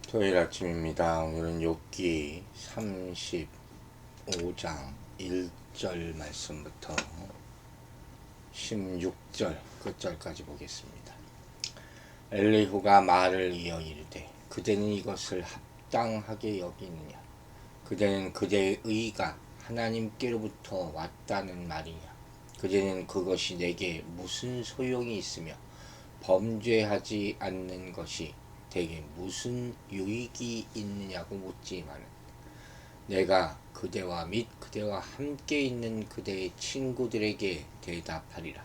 토요일 아침입니다. 오늘은 욥기 35장 1절 말씀부터 16절 끝절까지 보겠습니다. 엘리후가 말을 이어 이르되 그대는 이것을 합당하게 여기느냐? 그대는 그대의 의가 하나님께로부터 왔다는 말이냐? 그대는 그것이 내게 무슨 소용이 있으며 범죄하지 않는 것이 대개 무슨 유익이 있느냐고 묻지만은 내가 그대와 및 그대와 함께 있는 그대의 친구들에게 대답하리라.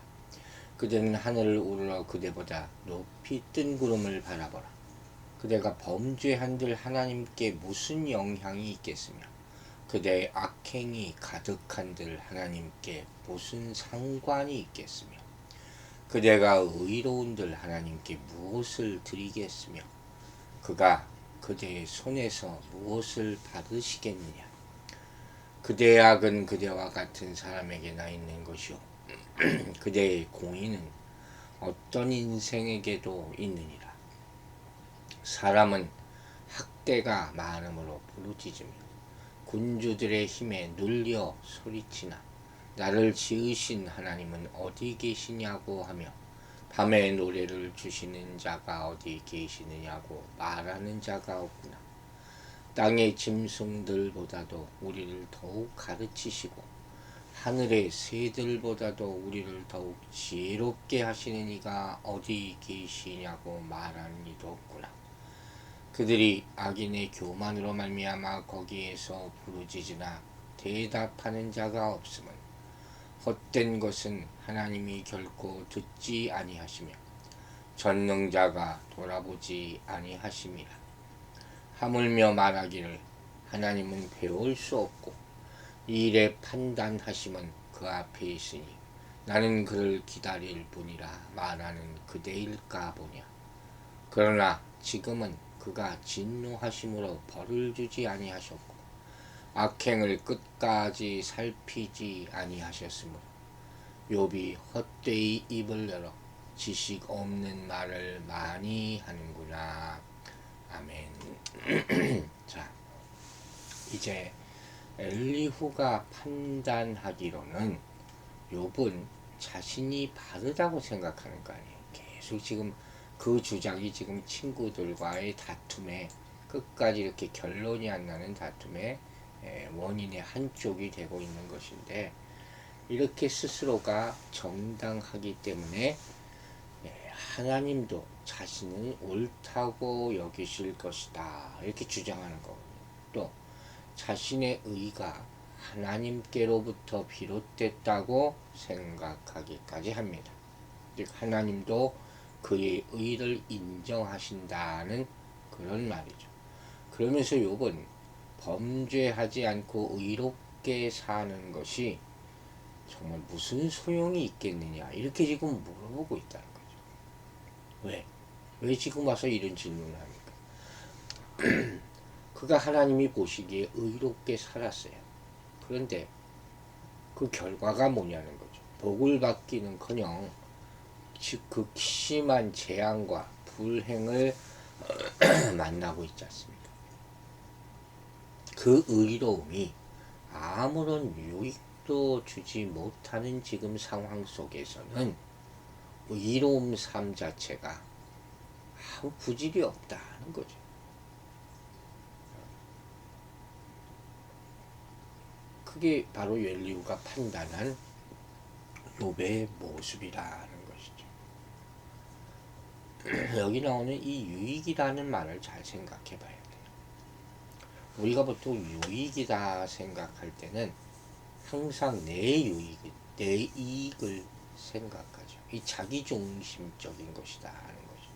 그대는 하늘을 우러러 그대보다 높이 뜬 구름을 바라보라. 그대가 범죄한들 하나님께 무슨 영향이 있겠으며 그대의 악행이 가득한들 하나님께 무슨 상관이 있겠으며 그대가 의로운들 하나님께 무엇을 드리겠으며 그가 그대의 손에서 무엇을 받으시겠느냐? 그대의 악은 그대와 같은 사람에게나 있는 것이요 그대의 공의는 어떤 인생에게도 있느니라. 사람은 학대가 많음으로 부르짖으며 군주들의 힘에 눌려 소리치나 나를 지으신 하나님은 어디 계시냐고 하며 밤에 노래를 주시는 자가 어디 계시느냐고 말하는 자가 없구나. 땅의 짐승들보다도 우리를 더욱 가르치시고 하늘의 새들보다도 우리를 더욱 지혜롭게 하시는 이가 어디 계시냐고 말하는 이도 없구나. 그들이 악인의 교만으로 말미암아 거기에서 부르짖으나 대답하는 자가 없음은 헛된 것은 하나님이 결코 듣지 아니하시며 전능자가 돌아보지 아니하심이라. 하물며 말하기를 하나님은 배울 수 없고 이 일의 판단하심은 그 앞에 있으니 나는 그를 기다릴 뿐이라 말하는 그대일까 보냐. 그러나 지금은 그가 진노하심으로 벌을 주지 아니하셨고 악행을 끝까지 살피지 아니하셨으므로 욥이 헛되이 입을 열어 지식 없는 말을 많이 하는구나. 아멘. 자, 이제 엘리후가 판단하기로는 욥은 자신이 바르다고 생각하는 거 아니에요. 계속 지금 그 주장이 지금 친구들과의 다툼에 끝까지 이렇게 결론이 안 나는 다툼에 원인의 한쪽이 되고 있는 것인데 이렇게 스스로가 정당하기 때문에 하나님도 자신을 옳다고 여기실 것이다 이렇게 주장하는 거거든요. 또 자신의 의가 하나님께로부터 비롯됐다고 생각하기까지 합니다. 즉 하나님도 그의 의를 인정하신다는 그런 말이죠. 그러면서 욥은 범죄하지 않고 의롭게 사는 것이 정말 무슨 소용이 있겠느냐 이렇게 지금 물어보고 있다는 거죠. 왜? 왜 지금 와서 이런 질문을 합니까? 그가 하나님이 보시기에 의롭게 살았어요. 그런데 그 결과가 뭐냐는 거죠. 복을 받기는커녕 극심한 재앙과 불행을 만나고 있지 않습니까? 그 의로움이 아무런 유익도 주지 못하는 지금 상황 속에서는 의로움 삶 자체가 아무 부질이 없다는 거죠. 그게 바로 엘리후가 판단한 욥의 모습이라는 것이죠. 여기 나오는 이 유익이라는 말을 잘 생각해 봐야 돼요. 우리가 보통 유익이다 생각할 때는 항상 내 유익, 내 이익을 생각하죠. 이 자기중심적인 것이다 하는 거죠.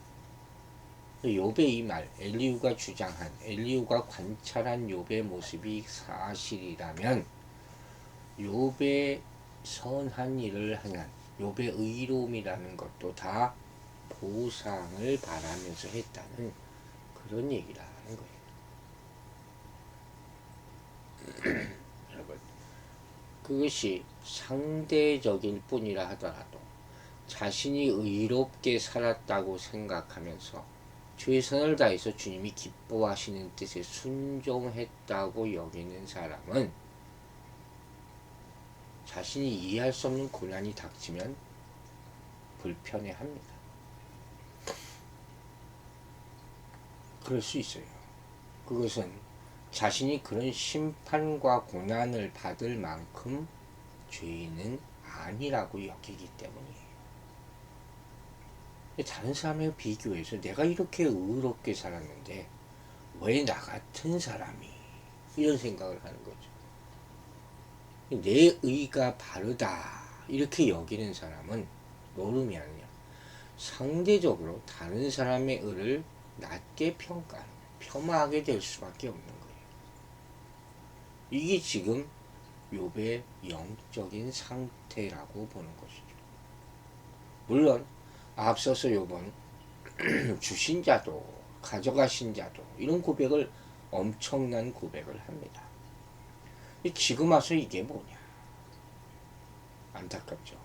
욥의 이 말, 엘리후가 주장한, 엘리후가 관찰한 욥의 모습이 사실이라면 욥의 선한 일을 하는 욥의 의로움이라는 것도 다 보상을 바라면서 했다는 그런 얘기라는 거예요. 여러분, 그것이 상대적일 뿐이라 하더라도 자신이 의롭게 살았다고 생각하면서 최선을 다해서 주님이 기뻐하시는 뜻에 순종했다고 여기는 사람은 자신이 이해할 수 없는 고난이 닥치면 불편해합니다. 그럴 수 있어요. 그것은 자신이 그런 심판과 고난을 받을 만큼 죄인은 아니라고 여기기 때문이에요. 다른 사람에 비교해서 내가 이렇게 의롭게 살았는데 왜 나 같은 사람이 이런 생각을 하는 거죠. 내 의가 바르다 이렇게 여기는 사람은 노름이 아니야. 상대적으로 다른 사람의 의를 낮게 평가하는, 폄하하게 될 수밖에 없는 거예요. 이게 지금 욥의 영적인 상태라고 보는 것이죠. 물론 앞서서 욥은 주신 자도 가져가신 자도 이런 고백을 엄청난 고백을 합니다. 지금 와서 이게 뭐냐? 안타깝죠.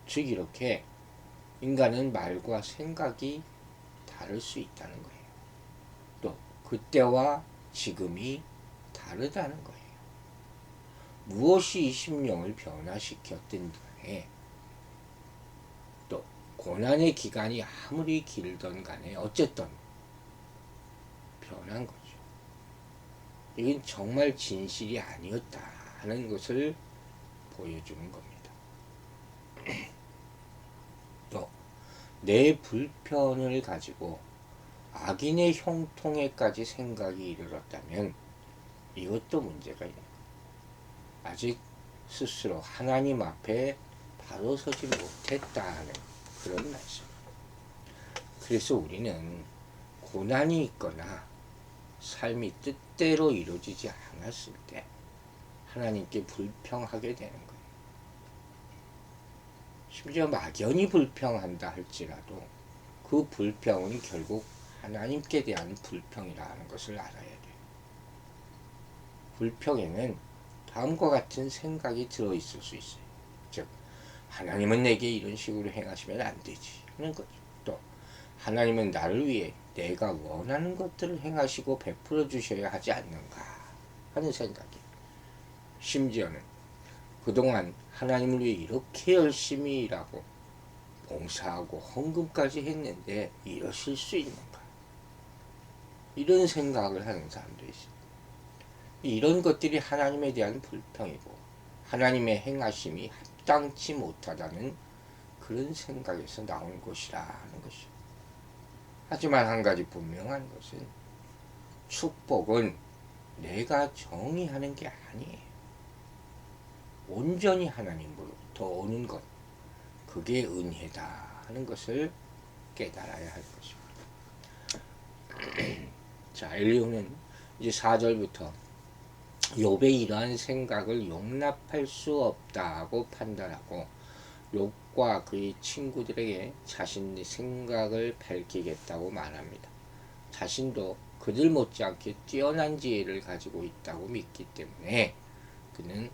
즉 이렇게 인간은 말과 생각이 다를 수 있다는 거예요. 또 그때와 지금이 다르다는 거예요. 무엇이 이 심령을 변화시켰든 간에 또 고난의 기간이 아무리 길던 간에 어쨌든 변한 거죠. 이건 정말 진실이 아니었다 하는 것을 보여주는 겁니다. 또 내 불편을 가지고 악인의 형통에까지 생각이 이르렀다면 이것도 문제가 있는 거예요. 아직 스스로 하나님 앞에 바로 서지 못했다는 그런 말씀. 그래서 우리는 고난이 있거나 삶이 뜻대로 이루어지지 않았을 때 하나님께 불평하게 되는 거예요. 심지어 막연히 불평한다 할지라도 그 불평은 결국 하나님께 대한 불평이라는 것을 알아야 돼요. 불평에는 다음과 같은 생각이 들어있을 수 있어요. 즉 하나님은 내게 이런 식으로 행하시면 안 되지 하는 거죠. 또 하나님은 나를 위해 내가 원하는 것들을 행하시고 베풀어 주셔야 하지 않는가 하는 생각이, 심지어는 그동안 하나님을 위해 이렇게 열심히 일하고 봉사하고 헌금까지 했는데 이러실 수 있는가, 이런 생각을 하는 사람도 있습니다. 이런 것들이 하나님에 대한 불평이고 하나님의 행하심이 합당치 못하다는 그런 생각에서 나온 것이라는 것이죠. 하지만 한 가지 분명한 것은 축복은 내가 정의하는 게 아니에요. 온전히 하나님으로부터 오는 것, 그게 은혜다 하는 것을 깨달아야 할 것입니다. 자, 엘리후는 이제 4절부터 욥의 이러한 생각을 용납할 수 없다고 판단하고 욥과 그의 친구들에게 자신의 생각을 밝히겠다고 말합니다. 자신도 그들 못지않게 뛰어난 지혜를 가지고 있다고 믿기 때문에 그는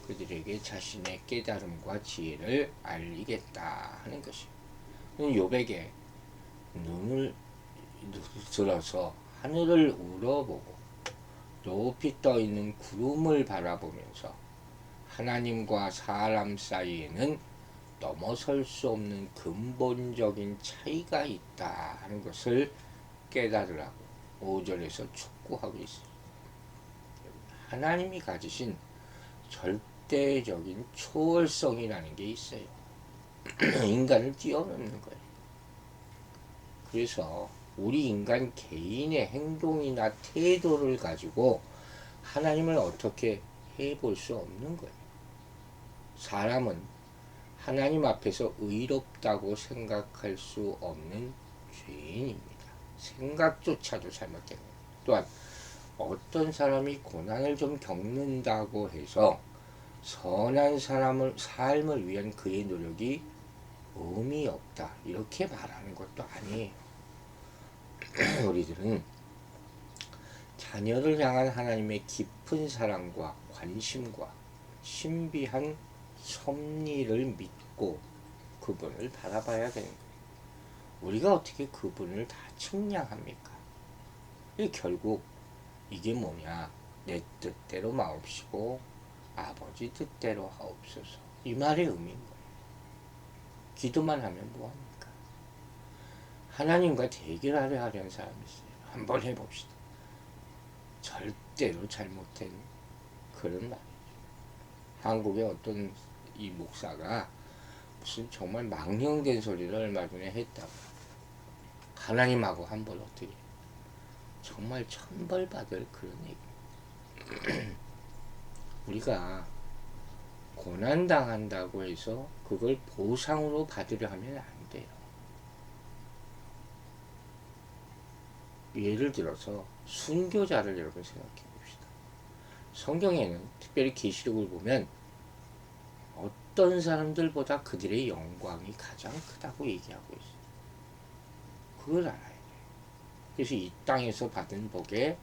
그들에게 자신의 깨달음과 지혜를 알리겠다 하는 것이에요. 욥에게 눈을 들어서 하늘을 우러보고 높이 떠있는 구름을 바라보면서 하나님과 사람 사이에는 넘어설 수 없는 근본적인 차이가 있다 하는 것을 깨달으라고 5절에서 촉구하고 있습니다. 하나님이 가지신 절대적인 초월성이라는 게 있어요. 인간을 뛰어넘는 거예요. 그래서 우리 인간 개인의 행동이나 태도를 가지고 하나님을 어떻게 해볼 수 없는 거예요. 사람은 하나님 앞에서 의롭다고 생각할 수 없는 죄인입니다. 생각조차도 잘못된 거예요. 또한 어떤 사람이 고난을 좀 겪는다고 해서 선한 삶을 위한 그의 노력이 의미 없다 이렇게 말하는 것도 아니에요. 우리들은 자녀를 향한 하나님의 깊은 사랑과 관심과 신비한 섭리를 믿고 그분을 바라봐야 되는 거예요. 우리가 어떻게 그분을 다 측량합니까? 결국 이게 뭐냐? 내 뜻대로 마옵시고 아버지 뜻대로 하옵소서. 이 말의 의미인 거예요. 기도만 하면 뭐합니까? 하나님과 대결하려 하려는 사람이 있어요. 한번 해봅시다. 절대로 잘못된 그런 말이죠. 한국의 어떤 이 목사가 무슨 정말 망령된 소리를 얼마 전에 했다고. 하나님하고 한번 어떻게 정말 천벌받을 그런 얘기. 우리가 고난당한다고 해서 그걸 보상으로 받으려 하면 안 돼요. 예를 들어서 순교자를 여러분 생각해 봅시다. 성경에는 특별히 계시록을 보면 어떤 사람들보다 그들의 영광이 가장 크다고 얘기하고 있어요. 그걸 알아야 돼요. 그래서 이 땅에서 받은 복에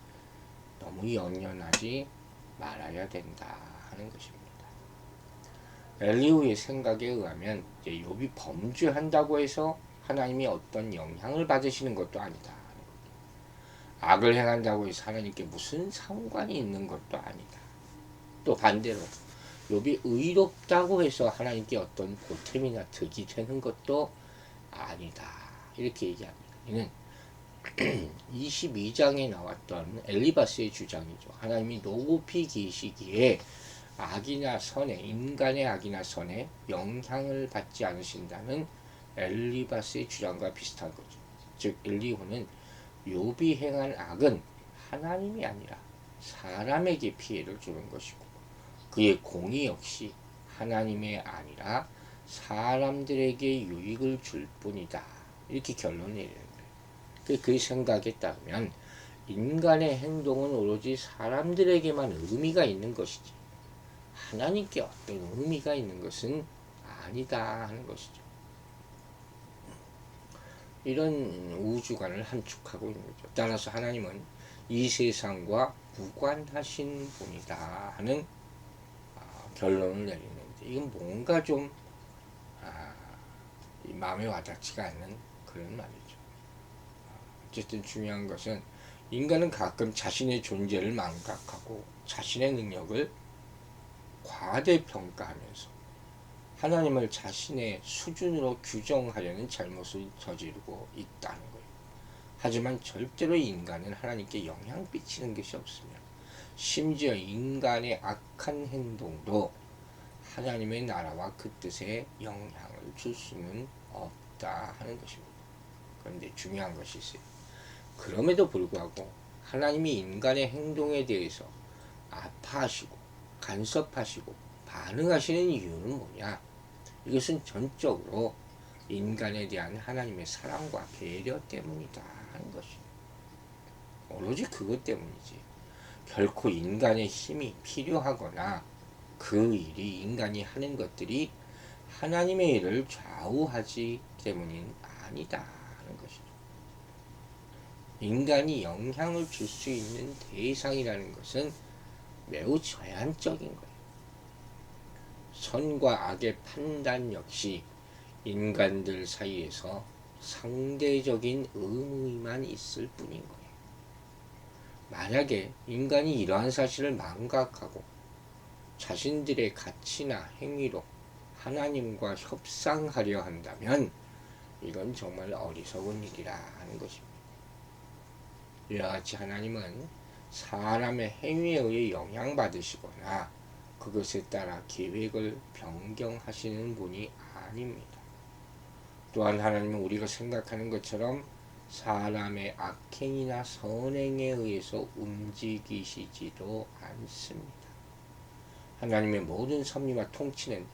너무 연연하지 말아야 된다 하는 것입니다. 엘리후의 생각에 의하면 이제 욥이 범죄한다고 해서 하나님이 어떤 영향을 받으시는 것도 아니다. 악을 행한다고 해서 하나님께 무슨 상관이 있는 것도 아니다. 또 반대로 욥이 의롭다고 해서 하나님께 어떤 보탬이나 득이 되는 것도 아니다. 이렇게 얘기합니다. 이는 22장에 나왔던 엘리바스의 주장이죠. 하나님이 높이 계시기에 악이나 선에, 인간의 악이나 선에 영향을 받지 않으신다는 엘리바스의 주장과 비슷한 거죠. 즉 엘리후는 욥이 행한 악은 하나님이 아니라 사람에게 피해를 주는 것이고 그의 공의 역시 하나님의 아니라 사람들에게 유익을 줄 뿐이다. 이렇게 결론을 내리는 거예요. 그 생각에 따르면 인간의 행동은 오로지 사람들에게만 의미가 있는 것이지 하나님께 어떤 의미가 있는 것은 아니다 하는 것이죠. 이런 우주관을 함축하고 있는 거죠. 따라서 하나님은 이 세상과 무관하신 분이다 하는 결론을 내리는데 이건 뭔가 좀 마음에 와닿지가 않는 그런 말이죠. 어쨌든 중요한 것은 인간은 가끔 자신의 존재를 망각하고 자신의 능력을 과대평가하면서 하나님을 자신의 수준으로 규정하려는 잘못을 저지르고 있다는 거예요. 하지만 절대로 인간은 하나님께 영향 끼치는 것이 없으며 심지어 인간의 악한 행동도 하나님의 나라와 그 뜻에 영향을 줄 수는 없다 하는 것입니다. 그런데 중요한 것이 있어요. 그럼에도 불구하고 하나님이 인간의 행동에 대해서 아파하시고 간섭하시고 반응하시는 이유는 뭐냐? 이것은 전적으로 인간에 대한 하나님의 사랑과 배려 때문이다 하는 것이죠. 오로지 그것 때문이지. 결코 인간의 힘이 필요하거나 그 일이 인간이 하는 것들이 하나님의 일을 좌우하지 때문인 아니다 하는 것이죠. 인간이 영향을 줄 수 있는 대상이라는 것은 매우 제한적인 거예요. 선과 악의 판단 역시 인간들 사이에서 상대적인 의무만 있을 뿐인 거예요. 만약에 인간이 이러한 사실을 망각하고 자신들의 가치나 행위로 하나님과 협상하려 한다면 이건 정말 어리석은 일이라 하는 것입니다. 이와 같이 하나님은 사람의 행위에 의해 영향받으시거나 그것에 따라 계획을 변경하시는 분이 아닙니다. 또한 하나님은 우리가 생각하는 것처럼 사람의 악행이나 선행에 의해서 움직이시지도 않습니다. 하나님의 모든 섭리와 통치는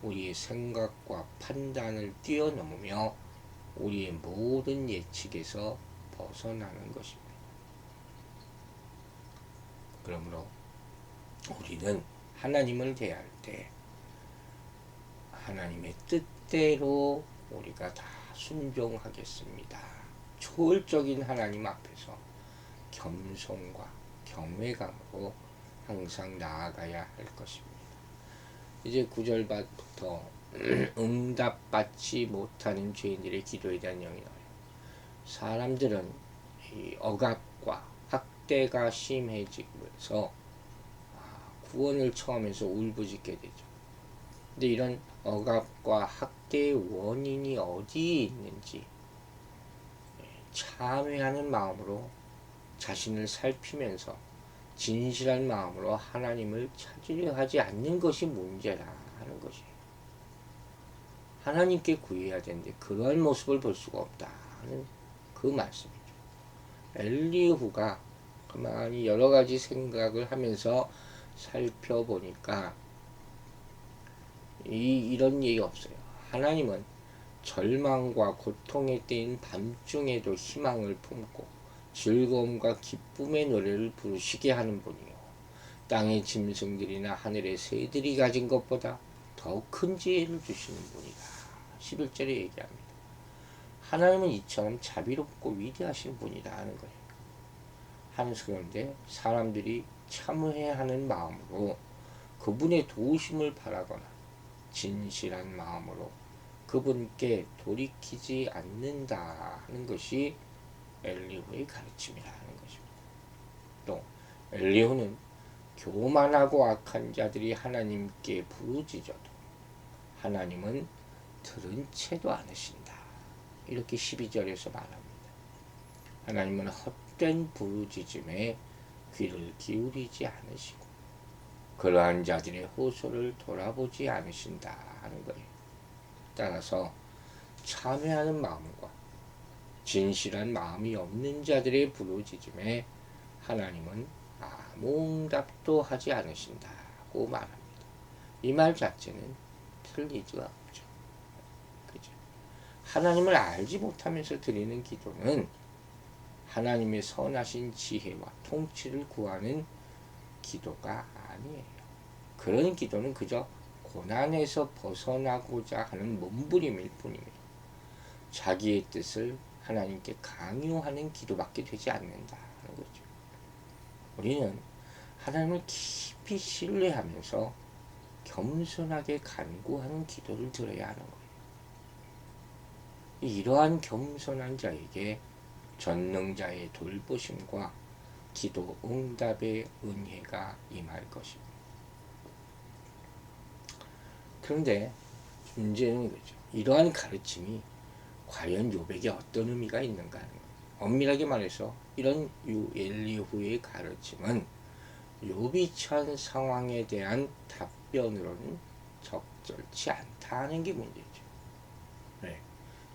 우리의 생각과 판단을 뛰어넘으며 우리의 모든 예측에서 벗어나는 것입니다. 그러므로 우리는 하나님을 대할 때 하나님의 뜻대로 우리가 다 순종하겠습니다. 초월적인 하나님 앞에서 겸손과 경외감으로 항상 나아가야 할 것입니다. 이제 9절부터 응답받지 못하는 죄인들의 기도에 대한 영이 나와요. 사람들은 이 억압과 학대가 심해지면서 구원을 청하면서 울부짖게 되죠. 근데 이런 억압과 학대의 원인이 어디에 있는지 참회하는 마음으로 자신을 살피면서 진실한 마음으로 하나님을 찾으려 하지 않는 것이 문제라 하는 것이에요. 하나님께 구해야 되는데 그러한 모습을 볼 수가 없다 하는 그 말씀이죠. 엘리후가 가만히 여러 가지 생각을 하면서 살펴보니까 이런 얘기 없어요. 하나님은 절망과 고통에 때인 밤중에도 희망을 품고 즐거움과 기쁨의 노래를 부르시게 하는 분이요. 땅의 짐승들이나 하늘의 새들이 가진 것보다 더 큰 지혜를 주시는 분이다. 11절에 얘기합니다. 하나님은 이처럼 자비롭고 위대하신 분이다 하는 거예요. 그런데 사람들이 참회하는 마음으로 그분의 도우심을 바라거나 진실한 마음으로 그분께 돌이키지 않는다 하는 것이 엘리후의 가르침이라 하는 것입니다. 또 엘리후는 교만하고 악한 자들이 하나님께 부르짖어도 하나님은 들은 채도 않으신다. 이렇게 12절에서 말합니다. 하나님은 헛된 부르짖음에 귀를 기울이지 않으시고 그러한 자들의 호소를 돌아보지 않으신다 하는 거예요. 따라서 참회하는 마음과 진실한 마음이 없는 자들의 부르짖음에 하나님은 아무 응답도 하지 않으신다고 말합니다. 이 말 자체는 틀리지가 없죠. 그죠? 하나님을 알지 못하면서 드리는 기도는 하나님의 선하신 지혜와 통치를 구하는 기도가 아니에요. 그런 기도는 그저 고난에서 벗어나고자 하는 몸부림일 뿐입니다. 자기의 뜻을 하나님께 강요하는 기도밖에 되지 않는다 하는 거죠. 우리는 하나님을 깊이 신뢰하면서 겸손하게 간구하는 기도를 드려야 하는 거예요. 이러한 겸손한 자에게 전능자의 돌보심과 기도 응답의 은혜가 임할 것입니다. 그런데 문제는 이거죠. 이러한 가르침이 과연 욥에게 어떤 의미가 있는가 하는 거예요. 엄밀하게 말해서 이런 엘리후의 가르침은 욥이 처한 상황에 대한 답변으로는 적절치 않다는 게 문제죠. 네.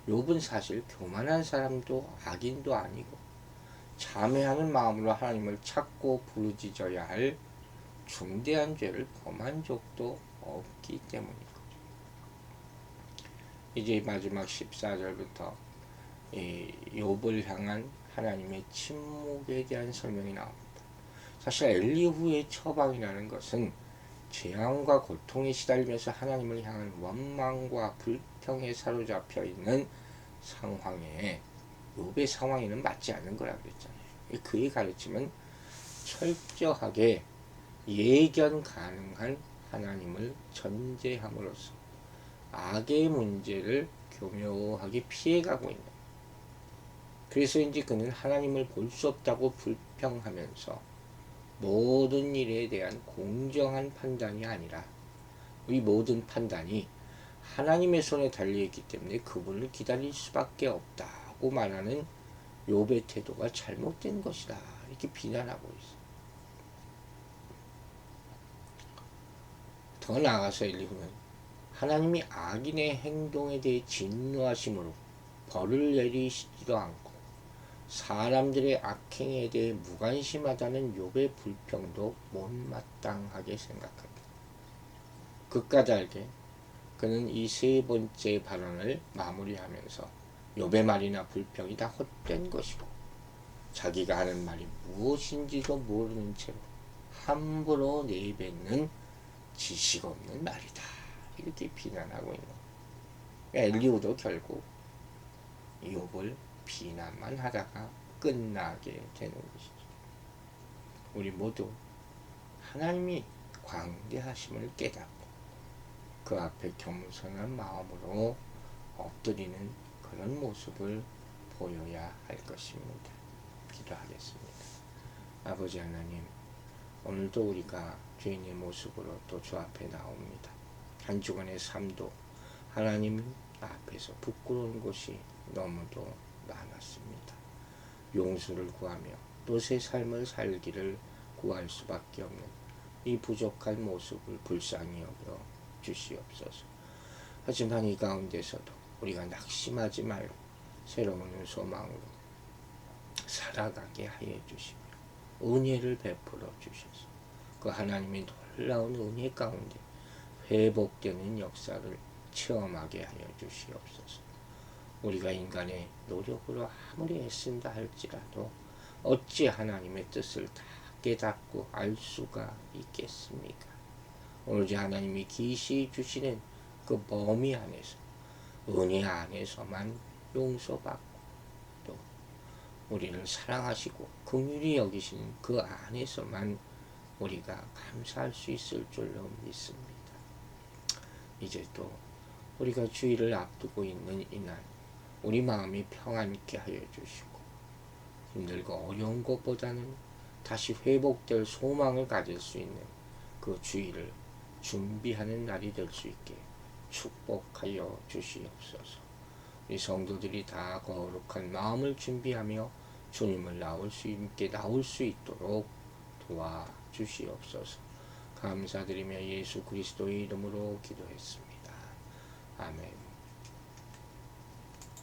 욥은 사실 교만한 사람도 악인도 아니고 참회하는 마음으로 하나님을 찾고 부르짖어야 할 중대한 죄를 범한 적도 없기 때문인 거죠. 이제 마지막 14절부터 욥을 향한 하나님의 침묵에 대한 설명이 나옵니다. 사실 엘리후의 처방이라는 것은 재앙과 고통에 시달리면서 하나님을 향한 원망과 불평에 사로잡혀 있는 상황에 욥의 상황에는 맞지 않는 거라 그랬잖아요. 그의 가르침은 철저하게 예견 가능한 하나님을 전제함으로써 악의 문제를 교묘하게 피해가고 있는, 그래서인지 그는 하나님을 볼 수 없다고 불평하면서 모든 일에 대한 공정한 판단이 아니라 이 모든 판단이 하나님의 손에 달려있기 때문에 그분을 기다릴 수밖에 없다고 말하는 욥의 태도가 잘못된 것이다, 이렇게 비난하고 있어요. 더 나아가서 엘리후는 하나님이 악인의 행동에 대해 진노하심으로 벌을 내리시지도 않고 사람들의 악행에 대해 무관심하다는 욥의 불평도 못마땅하게 생각합니다. 그까지 그는 이 세 번째 발언을 마무리하면서 욥의 말이나 불평이 다 헛된 것이고 자기가 하는 말이 무엇인지도 모르는 채로 함부로 내뱉는 지식 없는 말이다, 이렇게 비난하고 있는 거예요. 엘리후도 결국 욥을 비난만 하다가 끝나게 되는 것이죠. 우리 모두 하나님이 광대하심을 깨닫고 그 앞에 겸손한 마음으로 엎드리는 그런 모습을 보여야 할 것입니다. 기도하겠습니다. 아버지 하나님, 오늘도 우리가 죄인의 모습으로 또 주 앞에 나옵니다. 한 주간의 삶도 하나님 앞에서 부끄러운 것이 너무도 많았습니다. 용서를 구하며 또 새 삶을 살기를 구할 수밖에 없는 이 부족한 모습을 불쌍히 여겨 주시옵소서. 하지만 이 가운데서도 우리가 낙심하지 말고 새로운 소망으로 살아가게 하여 주시며 은혜를 베풀어 주셔서 그 하나님의 놀라운 은혜 가운데 회복되는 역사를 체험하게 하여 주시옵소서. 우리가 인간의 노력으로 아무리 애쓴다 할지라도 어찌 하나님의 뜻을 다 깨닫고 알 수가 있겠습니까? 오로지 하나님이 기시 주시는 그 범위 안에서 은혜 안에서만 용서받고 또 우리를 사랑하시고 긍휼히 여기시는 그 안에서만 우리가 감사할 수 있을 줄로 믿습니다. 이제 또 우리가 주일을 앞두고 있는 이날 우리 마음이 평안케 하여 주시고 힘들고 어려운 것보다는 다시 회복될 소망을 가질 수 있는 그 주일을 준비하는 날이 될 수 있게 축복하여 주시옵소서. 우리 성도들이 다 거룩한 마음을 준비하며 주님을 나올 수 있도록 도와주시옵소서. 감사드리며 예수 그리스도의 이름으로 기도했습니다. 아멘.